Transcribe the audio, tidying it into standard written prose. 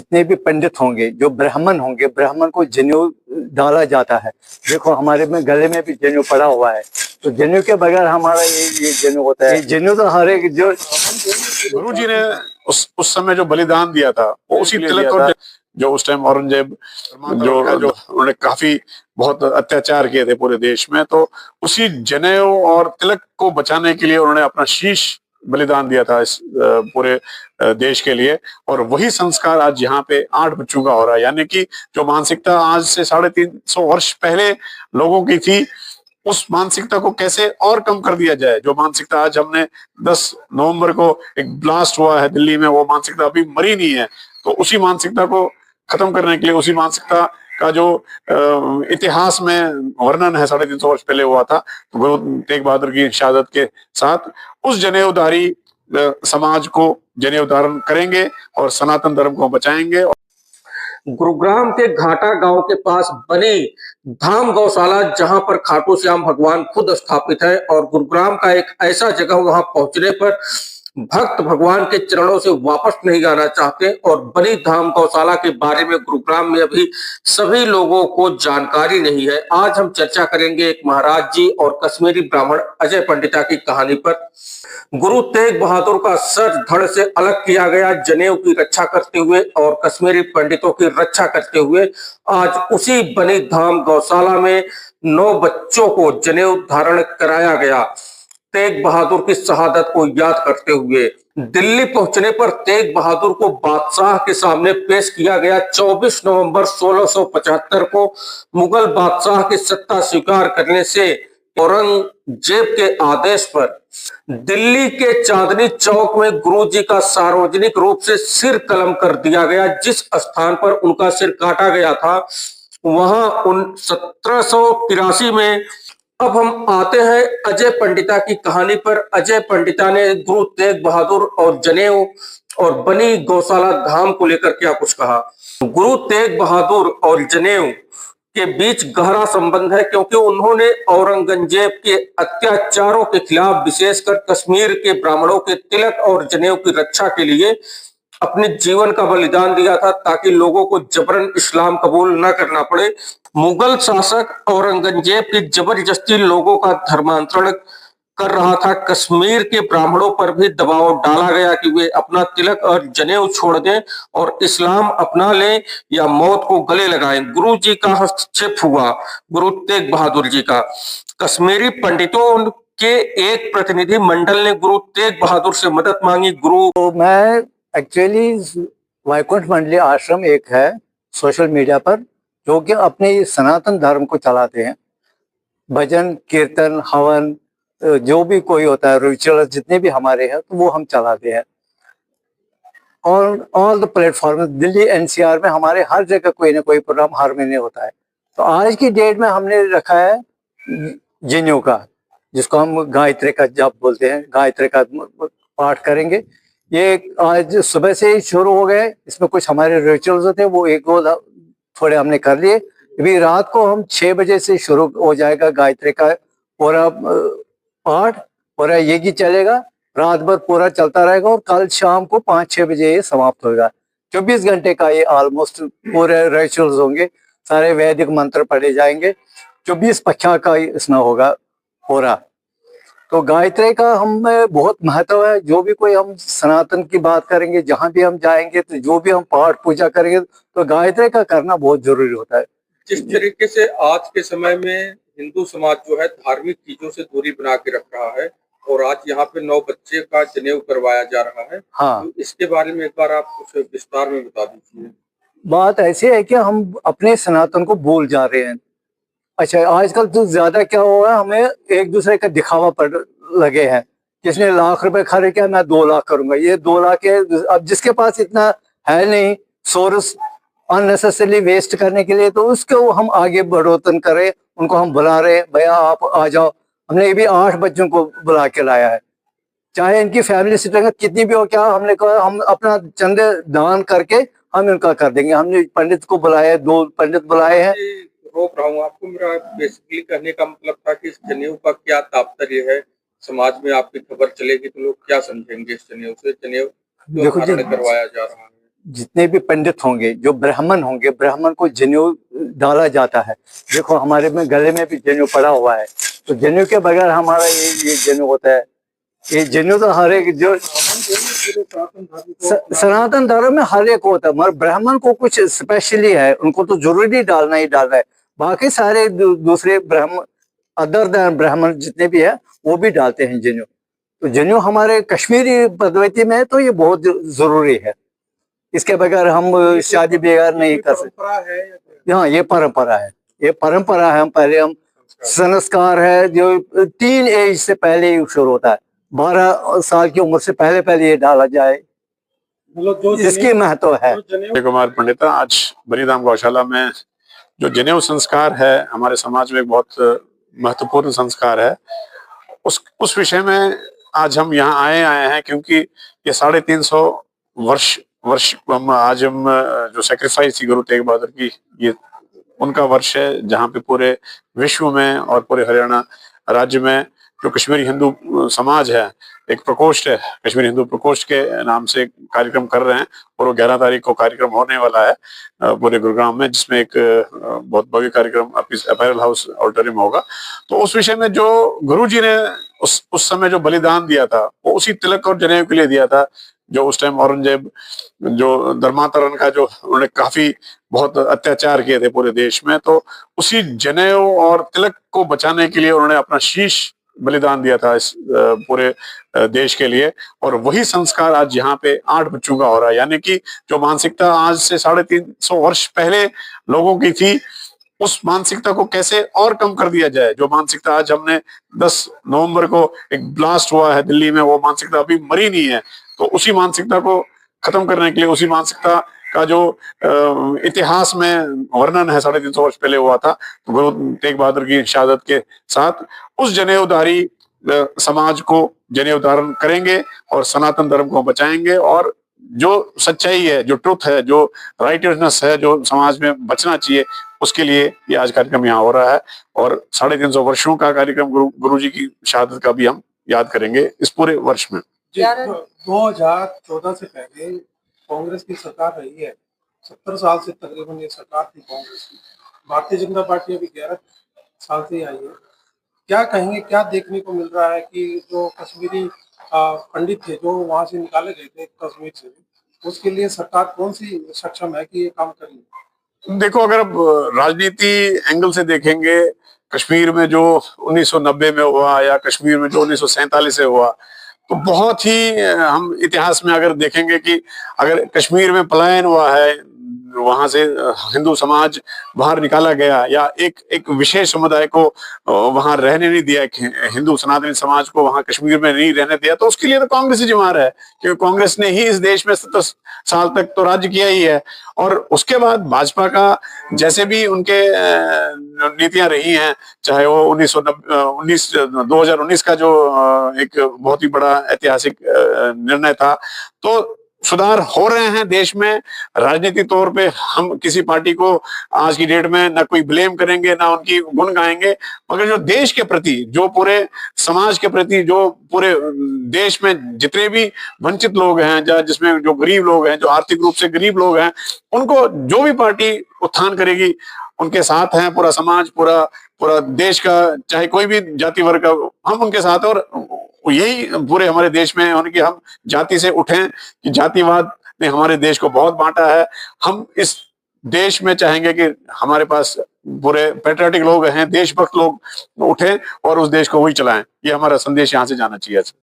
जितने भी पंडित होंगे, जो ब्राह्मण होंगे, ब्राह्मण को जनेऊ डाला जाता है। देखो हमारे में गले में भी जनेऊ पड़ा हुआ है, तो जनेऊ के बगैर हमारा ये जनेऊ होता है। जनेऊ तो हर एक जो गुरु जी ने उस समय जो बलिदान दिया था वो उसी तिलक और जो उस टाइम औरंगजेब जो उन्होंने काफी बहुत अत्याचार किए थे पूरे देश में, तो उसी जनेऊ और तिलक को बचाने के लिए उन्होंने अपना शीश बलिदान दिया था इस पूरे देश के लिए। और वही संस्कार आज यहाँ पे 8 बच्चों का हो रहा है। यानी कि जो मानसिकता आज से 350 वर्ष पहले लोगों की थी, उस मानसिकता को कैसे और कम कर दिया जाए। जो मानसिकता आज हमने 10 नवंबर को एक ब्लास्ट हुआ है दिल्ली में, वो मानसिकता अभी मरी नहीं है। तो उसी मानसिकता को खत्म करने के लिए, उसी मानसिकता का जो इतिहास में वर्णन है 350 वर्ष पहले हुआ था, तो गुरु तेग बहादुर की शहादत के साथ उस जनेऊधारी समाज को जनेऊ धारण करेंगे और सनातन धर्म को बचाएंगे। गुरुग्राम के घाटा गांव के पास बनी धाम गौशाला, जहां पर खाटू श्याम भगवान खुद स्थापित है, और गुरुग्राम का एक ऐसा जगह, वहां पहुंचने पर भक्त भगवान के चरणों से वापस नहीं आना चाहते। और बनी धाम गौशाला के बारे में गुरुग्राम में अभी सभी लोगों को जानकारी नहीं है। आज हम चर्चा करेंगे एक महाराज जी और कश्मीरी ब्राह्मण अजय पंडिता की कहानी पर। गुरु तेग बहादुर का सर धड़ से अलग किया गया, जनेऊ की रक्षा करते हुए और कश्मीरी पंडितों की रक्षा करते हुए आज उसी बनी धाम गौशाला में 9 बच्चों को जनेऊ धारण कराया गया, तेग बहादुर की शहादत को याद करते हुए। दिल्ली पहुंचने पर तेग बहादुर को बादशाह के सामने पेश किया गया। 24 नवंबर 1675 को मुगल बादशाह की सत्ता स्वीकार करने से औरंगजेब के आदेश पर दिल्ली के चांदनी चौक में गुरु जी का सार्वजनिक रूप से सिर कलम कर दिया गया। जिस स्थान पर उनका सिर काटा गया था, वहां 1783 में। अब हम आते हैं अजय पंडिता की कहानी पर। अजय पंडिता ने गुरु तेग बहादुर और जनेऊ और बनी गौशाला धाम को लेकर क्या कुछ कहा। गुरु तेग बहादुर और जनेऊ के बीच गहरा संबंध है, क्योंकि उन्होंने औरंगजेब के अत्याचारों के खिलाफ, विशेषकर कश्मीर के ब्राह्मणों के तिलक और जनेऊ की रक्षा के लिए अपने जीवन का बलिदान दिया था, ताकि लोगों को जबरन इस्लाम कबूल न करना पड़े। मुगल शासक औरंगजेब की जबरदस्ती लोगों का धर्मांतरण कर रहा था। कश्मीर के ब्राह्मणों पर भी दबाव डाला गया कि वे अपना तिलक और जनेऊ छोड़ दें और इस्लाम अपना लें या मौत को गले लगाएं। गुरु जी का हस्तक्षेप हुआ, गुरु तेग बहादुर जी का। कश्मीरी पंडितों के एक प्रतिनिधि मंडल ने गुरु तेग बहादुर से मदद मांगी। तो मैं एक्चुअली वैकुंठ मंडली आश्रम एक है सोशल मीडिया पर, जो कि अपने सनातन धर्म को चलाते हैं। भजन कीर्तन हवन जो भी कोई होता है, रिचुअल जितने भी हमारे हैं, तो वो हम चलाते हैं। और all the platform Delhi NCR में हमारे हर जगह कोई ना कोई प्रोग्राम हर महीने होता है। तो आज की डेट में हमने रखा है जनेऊ का, जिसको हम गायत्री का जप बोलते हैं, गायत्री का पाठ करेंगे। ये आज सुबह से ही शुरू हो गए। इसमें कुछ हमारे रिचुअल्स होते हैं, वो एक दो थोड़े हमने कर लिए। अभी रात को हम 6 बजे से शुरू हो जाएगा गायत्री का पूरा पाठ, पूरा यज्ञ चलेगा, रात भर पूरा चलता रहेगा और कल शाम को 5-6 बजे ये समाप्त होगा। 24 घंटे का ये ऑलमोस्ट पूरे रिचुअल्स होंगे, सारे वैदिक मंत्र पढ़े जाएंगे। 24 पक्षा का इसमें होगा पूरा। तो गायत्री का हमें बहुत महत्व है। जो भी कोई हम सनातन की बात करेंगे, जहां भी हम जाएंगे, तो जो भी हम पाठ पूजा करेंगे, तो गायत्री का करना बहुत जरूरी होता है। जिस तरीके से आज के समय में हिंदू समाज जो है धार्मिक चीजों से दूरी बना के रख रहा है, और आज यहाँ पे 9 बच्चे का जनेऊ करवाया जा रहा है, हाँ, तो इसके बारे में एक बार आप कुछ विस्तार में बता दीजिए। बात ऐसी है कि हम अपने सनातन को भूल जा रहे हैं। अच्छा, आजकल तो ज्यादा क्या हो रहा है, हमें एक दूसरे का दिखावा पड़ लगे हैं। किसने लाख रुपए खर्च किया, मैं 2 लाख करूंगा, ये 2 लाख है। अब जिसके पास इतना है नहीं सोर्स अननेसेसरली वेस्ट करने के लिए, तो उसको हम आगे बढ़ोतन करें, उनको हम बुला रहे हैं, भैया आप आ जाओ। हमने ये भी 8 बच्चों को बुला के लाया है, चाहे इनकी फैमिली स्ट्रक्चर कितनी भी हो। क्या हमने कहा, हम अपना चंदे दान करके हम इनका कर देंगे। हमने पंडित को बुलाया, 2 पंडित बुलाए हैं। रोक रहा हूँ आपको, मेरा बेसिकली कहने का मतलब था कि इस जनेऊ का क्या तात्पर्य है, समाज में आपकी खबर चलेगी तो लोग क्या समझेंगे इस जनेऊ से, जनेऊ देखो जी, करवाया जा रहा है। जितने भी पंडित होंगे, जो ब्राह्मण होंगे, ब्राह्मण को जनेऊ डाला जाता है। देखो हमारे में गले में भी जनेऊ पड़ा हुआ है, तो जनेऊ के बगैर हमारा ये जनेऊ होता है। ये जनेऊ तो हर एक जो सनातन धर्म में हर एक होता है, मगर ब्राह्मण को कुछ स्पेशली है, उनको तो जरूरी डालना ही डालना है। बाकी सारे दूसरे ब्राह्मण, अदर देन ब्राह्मण जितने भी है वो भी डालते हैं जनेऊ। तो जनेऊ हमारे कश्मीरी पद्धति में तो ये बहुत जरूरी है, इसके बगैर हम शादी ब्याह नहीं कर सकते। हाँ, ये परंपरा है, ये परंपरा है। हम संस्कार है जो 3 एज से पहले ही शुरू होता है, 12 साल की उम्र से पहले ये डाला जाए, मतलब इसकी महत्व है। कुमार पंडिता, आज बलिधाम गौशाला में जो जनेऊ संस्कार है हमारे समाज में एक बहुत महत्वपूर्ण संस्कार है, उस विषय में आज हम यहाँ आए हैं, क्योंकि ये 350 वर्ष आज हम जो सेक्रीफाइस थी गुरु तेग बहादुर की, ये उनका वर्ष है, जहाँ पे पूरे विश्व में और पूरे हरियाणा राज्य में जो कश्मीरी हिंदू समाज है, एक प्रकोष्ठ है, कश्मीरी हिंदू प्रकोष्ठ के नाम से कार्यक्रम कर रहे हैं, और वो 11 तारीख को कार्यक्रम होने वाला है पूरे गुरुग्राम में, जिसमें एक बहुत भव्य कार्यक्रम अपैरल हाउस ऑडिटोरियम होगा। तो उस विषय में जो गुरुजी ने उस समय जो बलिदान दिया था, वो उसी तिलक और जनेऊ के लिए दिया था, जो उस टाइम औरंगजेब जो धर्मांतरण का जो उन्होंने काफी बहुत अत्याचार किए थे पूरे देश में, तो उसी जनेऊ और तिलक को बचाने के लिए उन्होंने अपना शीश बलिदान दिया था इस पूरे देश के लिए। और वही संस्कार आज यहाँ पे 8 बच्चों का हो रहा है, यानी कि जो मानसिकता आज से 350 वर्ष पहले लोगों की थी, उस मानसिकता को कैसे और कम कर दिया जाए। जो मानसिकता आज हमने 10 नवंबर को एक ब्लास्ट हुआ है दिल्ली में, वो मानसिकता अभी मरी नहीं है, तो उसी मानसिकता को खत्म करने के लिए, उसी मानसिकता का जो इतिहास में वर्णन है 350 वर्ष पहले हुआ था, तो गुरु तेग बहादुर की शहादत के साथ उस जनेऊधारी समाज को जनेऊ धारण करेंगे और सनातन धर्म को बचाएंगे, और जो सच्चाई है, जो ट्रुथ है, जो राइटियसनेस है, जो समाज में बचना चाहिए, उसके लिए ये आज कार्यक्रम यहाँ हो रहा है। और 350 वर्षों का कार्यक्रम गुरु जी की शहादत का भी हम याद करेंगे इस पूरे वर्ष में। 2014 से पहले कांग्रेस की सरकार रही है, 70 साल से तकरीबन ये सरकार थी कांग्रेस की। भारतीय जनता पार्टी अभी 11 साल से आई है। क्या कहेंगे, क्या देखने को मिल रहा है कि जो कश्मीरी पंडित थे जो वहां से निकाले गए थे कश्मीर से, उसके लिए सरकार कौन सी सक्षम है कि ये काम करेगी? देखो, अगर राजनीति एंगल से देखेंगे, कश्मीर में जो 1990 में हुआ या कश्मीर में जो 1947 से हुआ, तो बहुत ही हम इतिहास में अगर देखेंगे कि अगर कश्मीर में पलायन हुआ है, वहां से हिंदू समाज बाहर निकाला गया, या एक विशेष समुदाय को वहां रहने नहीं दिया, हिंदू सनातनी समाज को वहां कश्मीर में नहीं रहने दिया, तो उसके लिए तो कांग्रेस ही जिम्मेदार है, क्योंकि कांग्रेस ने ही इस देश में 70 साल तक तो राज्य किया ही है। और उसके बाद भाजपा का जैसे भी उनके नीतियां रही हैं, चाहे वो 2019 का जो एक बहुत ही बड़ा ऐतिहासिक निर्णय था, तो सुधार हो रहे हैं देश में। राजनीतिक तौर पे हम किसी पार्टी को आज की डेट में ना कोई ब्लेम करेंगे, ना उनकी गुण गाएंगे, मगर जो देश के प्रति, जो पूरे समाज के प्रति, जो पूरे देश में जितने भी वंचित लोग हैं, जिसमें जो गरीब लोग हैं, जो आर्थिक रूप से गरीब लोग हैं, उनको जो भी पार्टी उत्थान करेगी, उनके साथ हैं पूरा समाज, पूरा देश का, चाहे कोई भी जाति वर्ग का, हम उनके साथ हैं। और यही पूरे हमारे देश में उनकी, हम जाति से उठें कि जातिवाद ने हमारे देश को बहुत बांटा है। हम इस देश में चाहेंगे कि हमारे पास पूरे पैट्रियोटिक लोग हैं, देशभक्त लोग उठें और उस देश को वही चलाएं। ये हमारा संदेश यहाँ से जाना चाहिए।